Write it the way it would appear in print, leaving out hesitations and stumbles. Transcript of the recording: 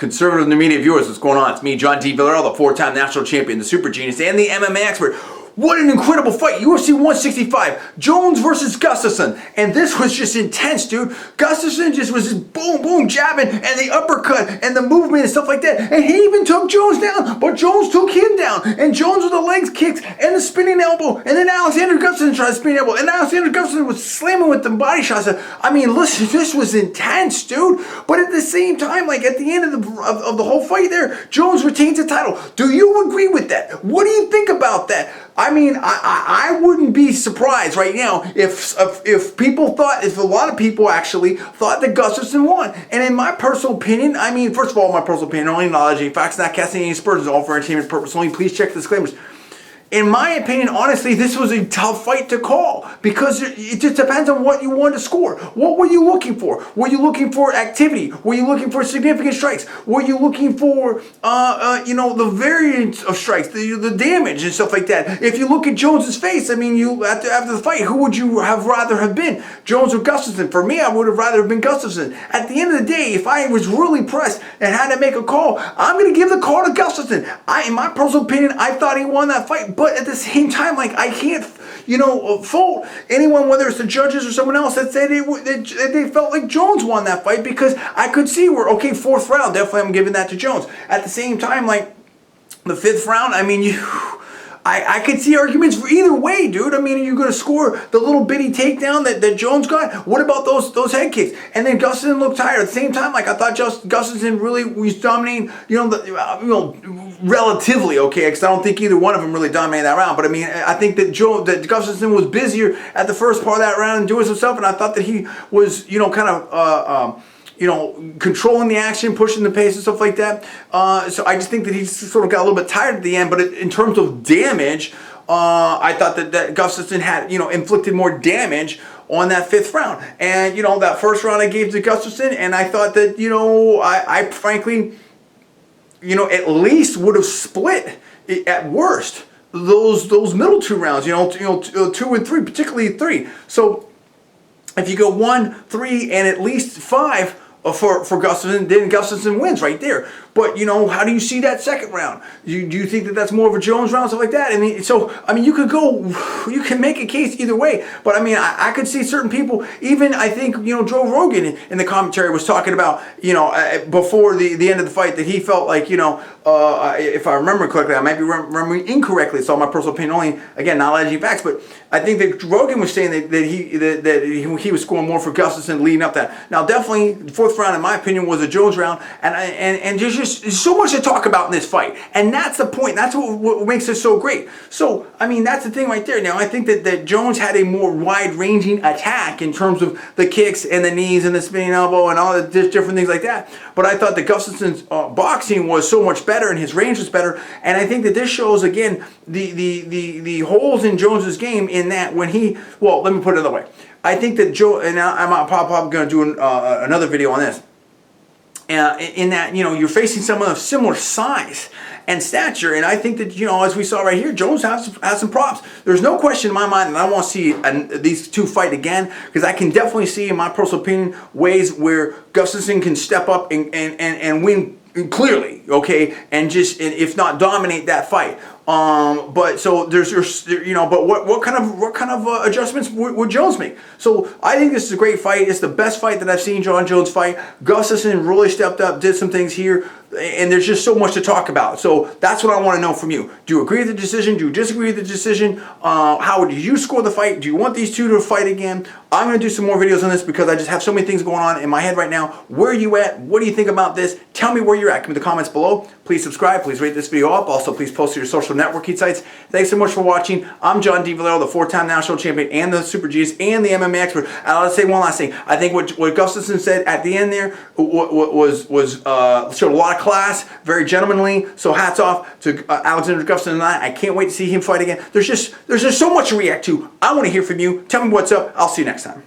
Conservative in the media viewers, what's going on? It's me, Jon Villarreal, the four-time national champion, the super genius, and the MMA expert. What an incredible fight. UFC 165, Jones versus Gustafsson. And this was just intense, dude. Gustafsson just was just boom, boom, jabbing, and the uppercut, and the movement and stuff like that. And he even took Jones down, but Jones took him down. And Jones with the legs kicks, and the spinning elbow, and then Alexander Gustafsson tried to spinning elbow, and Alexander Gustafsson was slamming with the body shots. I mean, listen, this was intense, dude. But at the same time, like at the end of the whole fight there, Jones retains the title. Do you agree with that? What do you think about that? I mean, I wouldn't be surprised right now if people thought, if a lot of people actually thought that Gustafsson won. And in my personal opinion, I mean, first of all, my personal opinion, only knowledge, any facts, not casting any aspersions, all for entertainment purpose only. Please check the disclaimers. In my opinion, honestly, this was a tough fight to call because it just depends on what you want to score. What were you looking for? Were you looking for activity? Were you looking for significant strikes? Were you looking for, the variance of strikes, the damage and stuff like that? If you look at Jones's face, I mean, after the fight, who would you have rather have been, Jones or Gustafsson? For me, I would have rather have been Gustafsson. At the end of the day, if I was really pressed and had to make a call, I'm going to give the call to Gustafsson. In my personal opinion, I thought he won that fight. But at the same time, like, I can't, fault anyone, whether it's the judges or someone else, that said they felt like Jones won that fight, because I could see where, okay, fourth round, definitely I'm giving that to Jones. At the same time, like, the fifth round, I mean, I could see arguments for either way, dude. I mean, are you going to score the little bitty takedown that Jones got? What about those head kicks? And then Gustafsson looked tired. At the same time, like, I thought Gustafsson really was dominating, relatively, okay, because I don't think either one of them really dominated that round. But I mean, I think that Gustafsson was busier at the first part of that round and doing himself, and I thought that he was, controlling the action, pushing the pace and stuff like that. So I just think that he sort of got a little bit tired at the end. But in terms of damage, I thought that Gustafsson had, inflicted more damage on that fifth round. And, that first round I gave to Gustafsson, and I thought that, I frankly, at least would have split at worst those middle two rounds, 2 and 3, particularly 3. So if you go 1, 3, and at least 5 for Gustafsson, then Gustafsson wins right there. But, how do you see that second round? Do you think that that's more of a Jones round, stuff like that? I mean, you can make a case either way. But, I mean, I could see certain people, even, I think, Joe Rogan in the commentary was talking about, before the end of the fight, that he felt like, if I remember correctly, I might be remembering incorrectly, it's all my personal opinion only, again, not alleging facts, but I think that Rogan was saying that he was scoring more for Gustafsson leading up that. Now, definitely, the fourth round, in my opinion, was a Jones round, and there's so much to talk about in this fight, and that's the point. That's what makes it so great. So, I mean, that's the thing right there. Now, I think that Jones had a more wide-ranging attack in terms of the kicks and the knees and the spinning elbow and all the different things like that. But I thought that Gustafsson's boxing was so much better and his range was better. And I think that this shows, again, the holes in Jones's game in that when he, well, let me put it another way. I think that Joe, and I'm probably going to do another video on this, in that, you're facing someone of similar size and stature, and I think that, as we saw right here, Jones has some props. There's no question in my mind that I want to see these two fight again, because I can definitely see, in my personal opinion, ways where Gustafsson can step up and win clearly, okay, and just, if not dominate that fight. But so there's but what kind of adjustments would Jones make? So I think this is a great fight. It's the best fight that I've seen Jon Jones fight. Gustafsson really stepped up, did some things here, and there's just so much to talk about. So that's what I want to know from you. Do you agree with the decision? Do you disagree with the decision? How did you score the fight? Do you want these two to fight again? I'm going to do some more videos on this because I just have so many things going on in my head right now. Where are you at? What do you think about this? Tell me where you're at. Give me the comments below. Please subscribe. Please rate this video up. Also, please post to your social networking sites. Thanks so much for watching. I'm Jon Villarreal, the four-time national champion and the super genius and the MMA expert. And I'll say one last thing. I think what Gustafsson said at the end there showed a lot of class, very gentlemanly. So hats off to Alexander Gustafsson and I can't wait to see him fight again. There's just so much to react to. I want to hear from you. Tell me what's up. I'll see you next time.